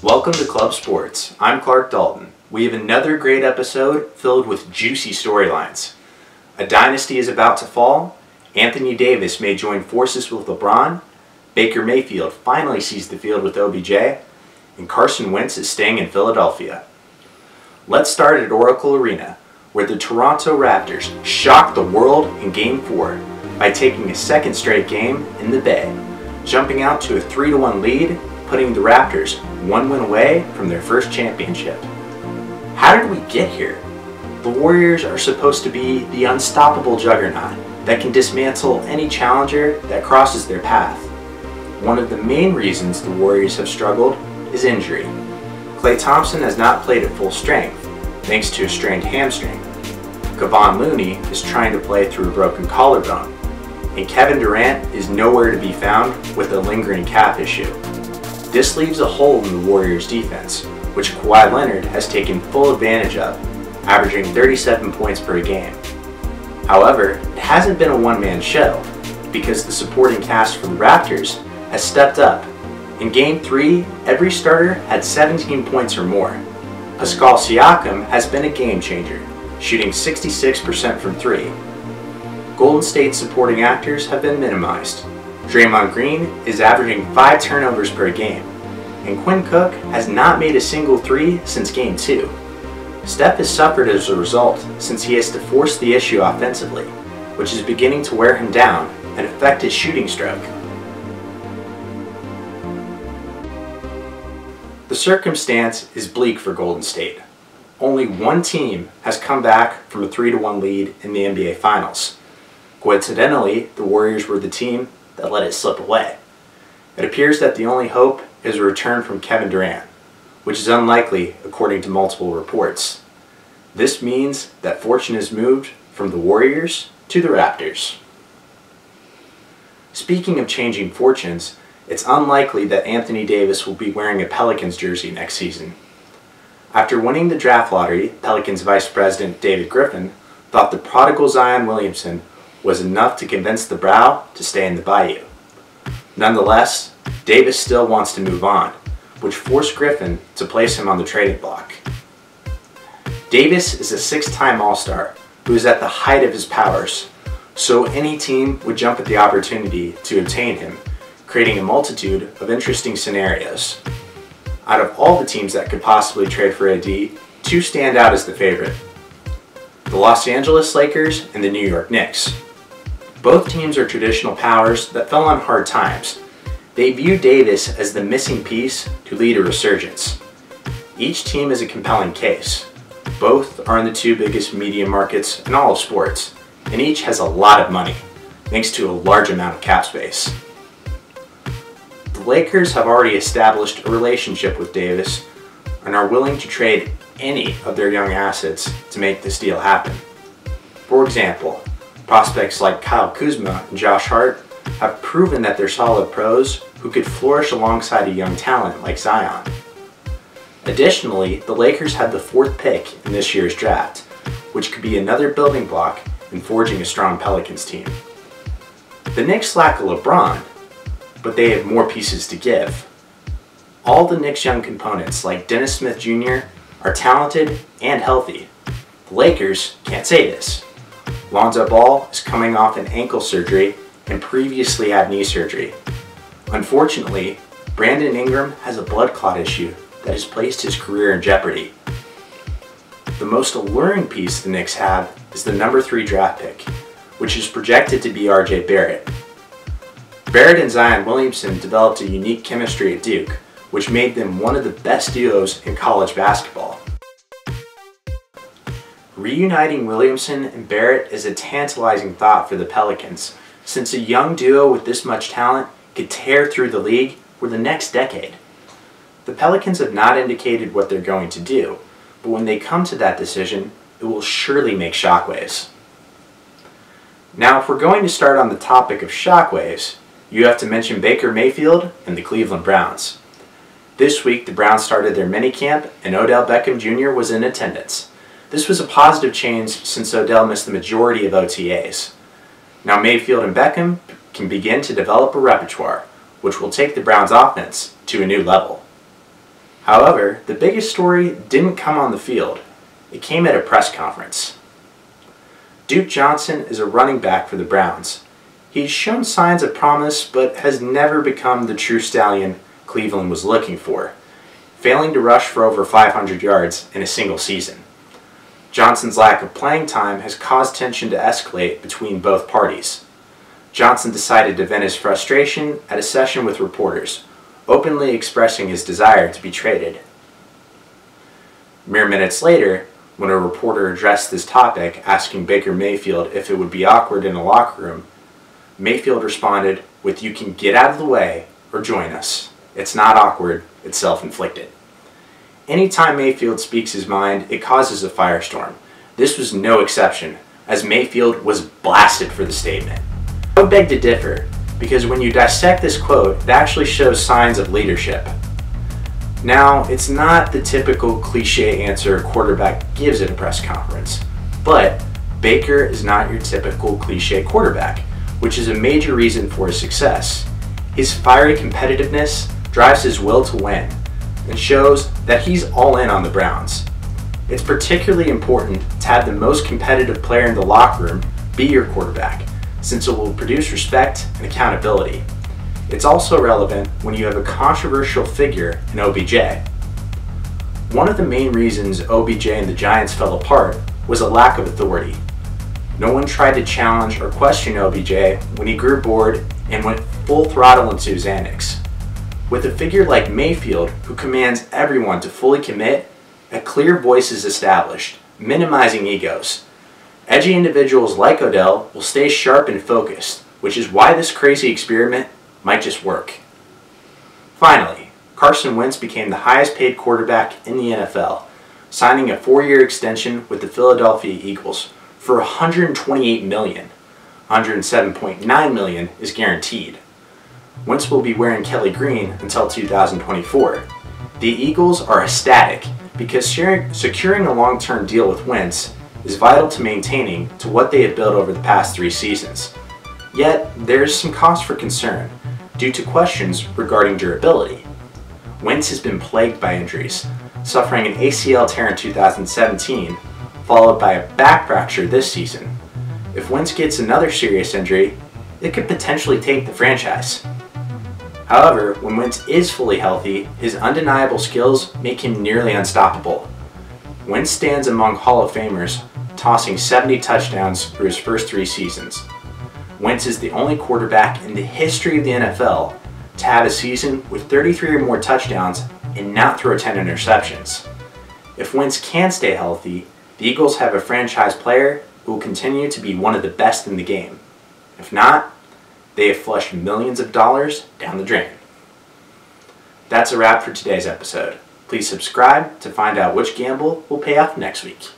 Welcome to Club Sports. I'm Clark Dalton. We have another great episode filled with juicy storylines. A dynasty is about to fall, Anthony Davis may join forces with LeBron, Baker Mayfield finally sees the field with OBJ, and Carson Wentz is staying in Philadelphia. Let's start at Oracle Arena, where the Toronto Raptors shocked the world in Game 4 by taking a second straight game in the Bay, jumping out to a 3-1 lead, putting the Raptors one win away from their first championship. How did we get here? The Warriors are supposed to be the unstoppable juggernaut that can dismantle any challenger that crosses their path. One of the main reasons the Warriors have struggled is injury. Klay Thompson has not played at full strength, thanks to a strained hamstring. Kevon Looney is trying to play through a broken collarbone, and Kevin Durant is nowhere to be found with a lingering calf issue. This leaves a hole in the Warriors' defense, which Kawhi Leonard has taken full advantage of, averaging 37 points per game. However, it hasn't been a one-man show, because the supporting cast for the Raptors has stepped up. In Game 3, every starter had 17 points or more. Pascal Siakam has been a game changer, shooting 66% from 3. Golden State's supporting actors have been minimized. Draymond Green is averaging 5 turnovers per game, and Quinn Cook has not made a single 3 since Game 2. Steph has suffered as a result since he has to force the issue offensively, which is beginning to wear him down and affect his shooting stroke. The circumstance is bleak for Golden State. Only one team has come back from a 3-1 lead in the NBA Finals. Coincidentally, the Warriors were the team that let it slip away. It appears that the only hope is a return from Kevin Durant, which is unlikely according to multiple reports. This means that fortune has moved from the Warriors to the Raptors. Speaking of changing fortunes, it's unlikely that Anthony Davis will be wearing a Pelicans jersey next season. After winning the draft lottery, Pelicans Vice President David Griffin thought the prodigal Zion Willamson was enough to convince the Brow to stay in the Bayou. Nonetheless, Davis still wants to move on, which forced Griffin to place him on the trading block. Davis is a 6-time All-Star who is at the height of his powers, so any team would jump at the opportunity to obtain him, creating a multitude of interesting scenarios. Out of all the teams that could possibly trade for AD, 2 stand out as the favorite: the Los Angeles Lakers and the New York Knicks. Both teams are traditional powers that fell on hard times. They view Davis as the missing piece to lead a resurgence. Each team is a compelling case. Both are in the 2 biggest media markets in all of sports, and each has a lot of money, thanks to a large amount of cap space. The Lakers have already established a relationship with Davis and are willing to trade any of their young assets to make this deal happen. For example, prospects like Kyle Kuzma and Josh Hart have proven that they're solid pros who could flourish alongside a young talent like Zion. Additionally, the Lakers had the 4th pick in this year's draft, which could be another building block in forging a strong Pelicans team. The Knicks lack a LeBron, but they have more pieces to give. All the Knicks' young components, like Dennis Smith Jr., are talented and healthy. The Lakers can't say this. Lonzo Ball is coming off an ankle surgery and previously had knee surgery. Unfortunately, Brandon Ingram has a blood clot issue that has placed his career in jeopardy. The most alluring piece the Knicks have is the number 3 draft pick, which is projected to be RJ Barrett. Barrett and Zion Williamson developed a unique chemistry at Duke, which made them one of the best duos in college basketball. Reuniting Williamson and Barrett is a tantalizing thought for the Pelicans, since a young duo with this much talent could tear through the league for the next decade. The Pelicans have not indicated what they're going to do, but when they come to that decision, it will surely make shockwaves. Now, if we're going to start on the topic of shockwaves, you have to mention Baker Mayfield and the Cleveland Browns. This week, the Browns started their minicamp, and Odell Beckham Jr. was in attendance. This was a positive change since Odell missed the majority of OTAs. Now Mayfield and Beckham can begin to develop a repertoire, which will take the Browns' offense to a new level. However, the biggest story didn't come on the field. It came at a press conference. Duke Johnson is a running back for the Browns. He's shown signs of promise, but has never become the true stallion Cleveland was looking for, failing to rush for over 500 yards in a single season. Johnson's lack of playing time has caused tension to escalate between both parties. Johnson decided to vent his frustration at a session with reporters, openly expressing his desire to be traded. Mere minutes later, when a reporter addressed this topic, asking Baker Mayfield if it would be awkward in a locker room, Mayfield responded with, "You can get out of the way or join us. It's not awkward, it's self-inflicted." Anytime Mayfield speaks his mind, it causes a firestorm. This was no exception, as Mayfield was blasted for the statement. I would beg to differ, because when you dissect this quote, it actually shows signs of leadership. Now, it's not the typical cliche answer a quarterback gives at a press conference, but Baker is not your typical cliche quarterback, which is a major reason for his success. His fiery competitiveness drives his will to win and shows that he's all in on the Browns. It's particularly important to have the most competitive player in the locker room be your quarterback, since it will produce respect and accountability. It's also relevant when you have a controversial figure in OBJ. One of the main reasons OBJ and the Giants fell apart was a lack of authority. No one tried to challenge or question OBJ when he grew bored and went full throttle into his antics. With a figure like Mayfield, who commands everyone to fully commit, a clear voice is established, minimizing egos. Edgy individuals like Odell will stay sharp and focused, which is why this crazy experiment might just work. Finally, Carson Wentz became the highest paid quarterback in the NFL, signing a 4-year extension with the Philadelphia Eagles for $128 million. $107.9 million is guaranteed. Wentz will be wearing Kelly green until 2024. The Eagles are ecstatic because securing a long-term deal with Wentz is vital to maintaining to what they have built over the past 3 seasons. Yet, there is some cause for concern due to questions regarding durability. Wentz has been plagued by injuries, suffering an ACL tear in 2017, followed by a back fracture this season. If Wentz gets another serious injury, it could potentially take the franchise. However, when Wentz is fully healthy, his undeniable skills make him nearly unstoppable. Wentz stands among Hall of Famers, tossing 70 touchdowns through his first 3 seasons. Wentz is the only quarterback in the history of the NFL to have a season with 33 or more touchdowns and not throw 10 interceptions. If Wentz can stay healthy, the Eagles have a franchise player who will continue to be one of the best in the game. If not, they have flushed millions of dollars down the drain. That's a wrap for today's episode. Please subscribe to find out which gamble will pay off next week.